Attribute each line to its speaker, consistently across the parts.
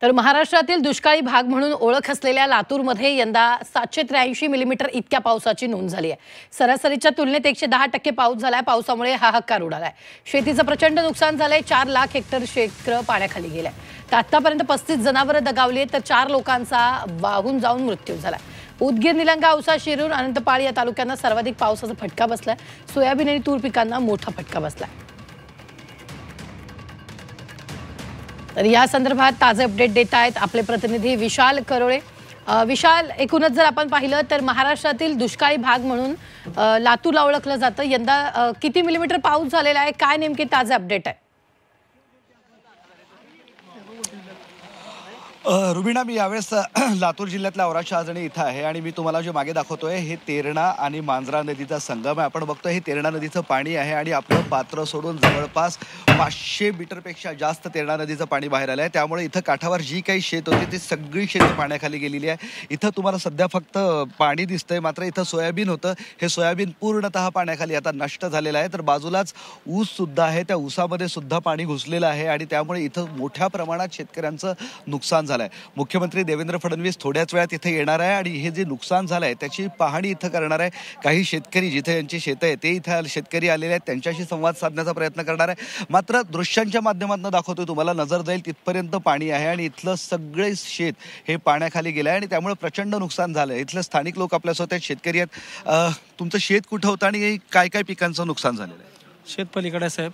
Speaker 1: तर महाराष्ट्रातील दुष्काळी भाग म्हणून ओळख असलेल्या लातूरमध्ये यंदा 783 मिलीमीटर इतक्या पावसाची नोंद झाली आहे। सरासरीच्या तुलनेत 110% पाऊस झालाय। पावसामुळे हाहाकार उडालाय। शेतीचं प्रचंड नुकसान झालंय। 4 लाख हेक्टर क्षेत्र पाण्याखाली गेलंय। तर आतापर्यंत 35 जनावरं दगावली तर 4 लोकांचा वाहून जाऊन मृत्यू झालाय। उदगीर, निलंगा, औसा, शिरूर, अनंतपाळ या तालुक्यांना सर्वाधिक पावसाचा फटका बसलाय। सोयाबीन आणि तूर पिकांना मोठा फटका बसलाय। तर या संदर्भात ताजे अपडेट देत आहेत आपले प्रतिनिधी विशाल करोळे। विशाल, एकूणच जर आपण पाहिलं तर महाराष्ट्रातील दुष्काळी भाग म्हणून लातूरला ओळखलं जातं। यंदा किती मिलीमीटर पाऊस झालेला आहे, काय नेमके ताजे अपडेट आहे?
Speaker 2: रुबीना, मी यावेळेस लातूर जिल्ह्यातल्या औरा शहाजणी इथं आहे आणि मी तुम्हाला जे मागे दाखवतोय हे तेरणा आणि मांजरा नदीचा संगम आहे। आपण बघतोय हे तेरणा नदीचं पाणी आहे आणि आपलं पात्र सोडून जवळपास 500 मीटरपेक्षा जास्त तेरणा नदीचं पाणी बाहेर आलं आहे। त्यामुळे इथं काठावर जी काही शेत होती ती सगळी शेती पाण्याखाली गेलेली आहे। इथं तुम्हाला सध्या फक्त पाणी दिसतंय, मात्र इथं सोयाबीन होतं, हे सोयाबीन पूर्णतः पाण्याखाली आता नष्ट झालेलं आहे। तर बाजूलाच ऊस सुद्धा आहे, त्या ऊसामध्ये सुद्धा पाणी घुसलेलं आहे आणि त्यामुळे इथं मोठ्या प्रमाणात शेतकऱ्यांचं नुकसान झालंय। मुख्यमंत्री देवेंद्र फडणवीस थोड्याच वेळात इथे येणार आहे आणि हे जे नुकसान झालंय त्याची पाहणी इथं करणार आहे। काही शेतकरी जिथे यांची शेतं आहे ते इथं शेतकरी आलेले आहेत, त्यांच्याशी संवाद साधण्याचा प्रयत्न करणार आहे। मात्र दृश्यांच्या माध्यमातून दाखवतोय तुम्हाला, नजर जाईल तिथपर्यंत पाणी आहे आणि इथलं सगळे शेत हे पाण्याखाली गेलं आहे आणि त्यामुळे प्रचंड नुकसान झालंय। इथले स्थानिक लोक आपल्यासोबत आहेत, शेतकरी आहेत। तुमचं शेत कुठं होतं आणि काय काय पिकांचं नुकसान झालेलं आहे?
Speaker 3: शेत पलीकडे साहेब,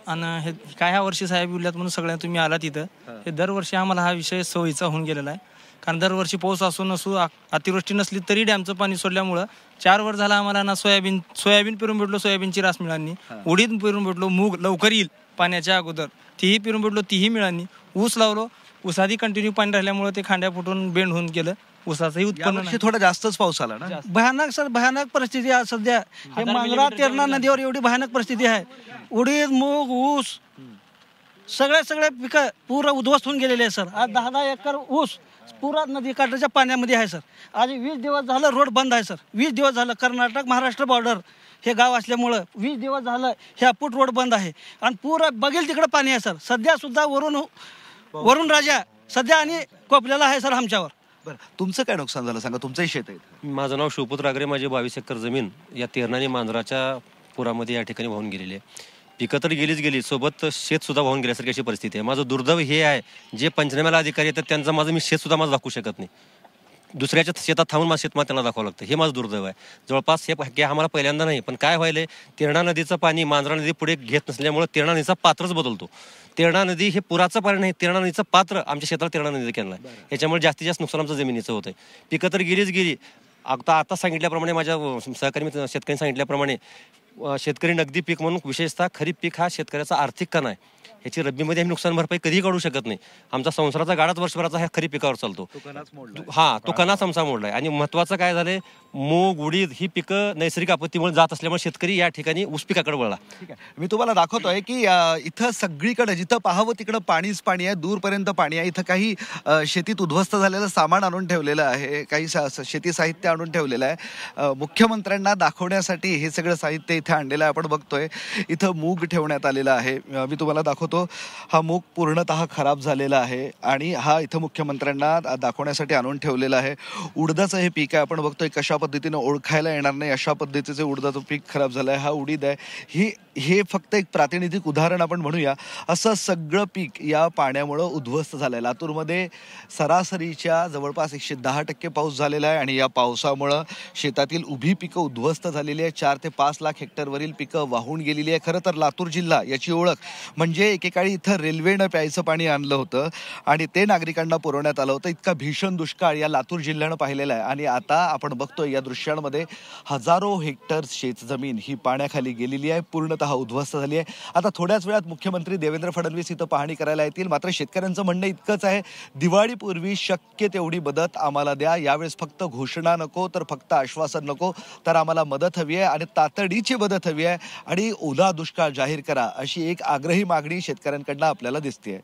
Speaker 3: आणि हे काय ह्या वर्षी साहेब बोलल्यात म्हणून सगळ्या तुम्ही आलात इथं। हे दरवर्षी आम्हाला हा विषय सवयीचा होऊन गेलेला आहे, कारण दरवर्षी पाऊस असू नसू अतिवृष्टी नसली तरी डॅमचं पाणी सोडल्यामुळं 4 वर्ष झाला आम्हाला ना सोयाबीन पेरून भेटलो, सोयाबीनची रास मिळाली। उडीद पेरून भेटलो, मूग लवकर येईल पाण्याच्या अगोदर तीही पेरून भेटलो, तीही मिळाली। ऊस लावलो, ऊसादी कंटिन्यू पाणी राहिल्यामुळे ते खांड्या फुटून बेंड होऊन गेलं। ऊसाचंही उत्पन्न
Speaker 2: थोडा जास्तच पाऊस आला ना।
Speaker 4: भयानक सर, भयानक परिस्थिती आहे सध्या। हे मांजरा तेरणा नदीवर एवढी भयानक परिस्थिती आहे। उडीद, मूग, ऊस सगळे पिकं पूर्ण उद्ध्वस्त होऊन गेलेले आहे सर। आज 10 एकर ऊस पुरा नदी काठाच्या पाण्यामध्ये आहे सर। आज 20 दिवस झालं रोड बंद आहे सर। 20 दिवस झालं कर्नाटक महाराष्ट्र बॉर्डर हे गाव असल्यामुळं 20 दिवस झालं हे अपूट रोड बंद आहे आणि पुरं बघेल तिकडे पाणी आहे सर। सध्या सुद्धा वरून राजा सध्या आणि कोपल्याला आहे सर आमच्यावर।
Speaker 2: बरं, तुमचं काय नुकसान झालं सांगा, तुमचंही शेत आहे?
Speaker 5: माझं नाव शिवपुत्र आगरे, माझे 22 एकर जमीन या तेरणा आणि मांजराच्या पुरामध्ये या ठिकाणी वाहून गेलेली आहे। पिकं तर गेली, सोबत शेत सुद्धा वाहून गेल्यासारखी अशी परिस्थिती आहे। माझं दुर्दैव हे आहे, जे पंचनाम्याला अधिकारी येतात त्यांचं मी शेत सुद्धा माझं दाखवू शकत नाही। दुसऱ्याच्या शेतात थांबून माझं शेत त्यांना दाखवावं लागतं, हे माझं दुर्दैव आहे। जवळपास हे आम्हाला पहिल्यांदा नाही, पण काय व्हायलंय, तेरणा नदीचं पाणी मांजरा नदी पुढे घेत नसल्यामुळे तेरणा नदीचा पात्रच बदलतो। तेरणा नदी हे पुराचं पाणी नाही, तेरणा नदीचं पात्र आमच्या शेताला तेरणा नदी केलं आहे। याच्यामुळे जास्तीत जास्त नुकसान आमचं जमिनीचं होतंय। पिकं तर गेली। आता सांगितल्याप्रमाणे, माझ्या सहकारी शेतकऱ्यांनी सांगितल्याप्रमाणे, शेतकरी नगदी पीक म्हणून विशेषतः खरीप पीक हा शेतकऱ्याचा आर्थिक कणा आहे। ह्याची रब्बीमध्ये आम्ही नुकसान भरपाई कधीही काढू शकत नाही। आमचा संसाराचा गाडाच वर्षभराचा ह्या खरीप पिकावर चालतो। तो कणाच आमचा मोडलाय। आणि महत्वाचं काय झालंय, मूग, उडीद ही पिकं नैसर्गिक आपत्तीमुळे जात असल्यामुळे शेतकरी या ठिकाणी ऊस पिकाकडे वळला।
Speaker 2: ठीक आहे, मी तुम्हाला दाखवतोय की इथं सगळीकडे जिथं पाहावं तिकडं पाणीच पाणी आहे, दूरपर्यंत पाणी आहे। इथं काही शेतीत उद्ध्वस्त झालेलं सामान आणून ठेवलेलं आहे, काही शेती साहित्य आणून ठेवलेलं आहे। मुख्यमंत्र्यांना दाखवण्यासाठी हे सगळं साहित्य इथे आणलेलं आहे। आपण बघतोय इथं मूग ठेवण्यात आलेला आहे। मी तुम्हाला दाखवतो, हा मूग पूर्णतः खराब झालेला आहे आणि हा इथं मुख्यमंत्र्यांना दाखवण्यासाठी आणून ठेवलेला आहे। उडदाचं हे पीक आहे, आपण बघतोय कशा पद्धतीने ओळखायला येणार नाही अशा पद्धतीचे उडदाचं पीक खराब झालं आहे। हा उडीद आहे, हे फक्त एक प्रातिनिधिक उदाहरण आपण म्हणूया। असं सगळं पीक या पाण्यामुळं उद्ध्वस्त झालंय। लातूरमध्ये सरासरीच्या जवळपास 110% पाऊस झालेला आहे आणि या पावसामुळं शेतातील उभी पिकं उद्ध्वस्त झालेली आहे। 4 ते 5 लाख हेक्टरवरील पिकं वाहून गेलेली आहे। खरं तर लातूर जिल्हा याची ओळख म्हणजे एकेकाळी इथं रेल्वेनं प्यायचं पाणी आणलं होतं आणि ते नागरिकांना पुरवण्यात आलं होतं। इतका भीषण दुष्काळ या लातूर जिल्ह्यानं पाहिलेला आहे आणि आता आपण बघतोय या दृश्यांमध्ये हजारो हेक्टर शेतजमीन ही पाण्याखाली गेलेली आहे, पूर्णतः उद्ध्वस्त झाली आहे। आता थोड्याच वेळात मुख्यमंत्री देवेंद्र फडणवीस इथं पाहणी करायला येतील, मात्र शेतकऱ्यांचं म्हणणं इतकंच आहे, दिवाळीपूर्वी शक्य तेवढी मदत आम्हाला द्या। यावेळेस फक्त घोषणा नको, तर फक्त आश्वासन नको, तर आम्हाला मदत हवी आहे आणि तातडीची मदत हवी आहे आणि ओला दुष्काळ जाहीर करा, अशी एक आग्रही मागणी शेतकऱ्यांकडनं आपल्याला दिसते।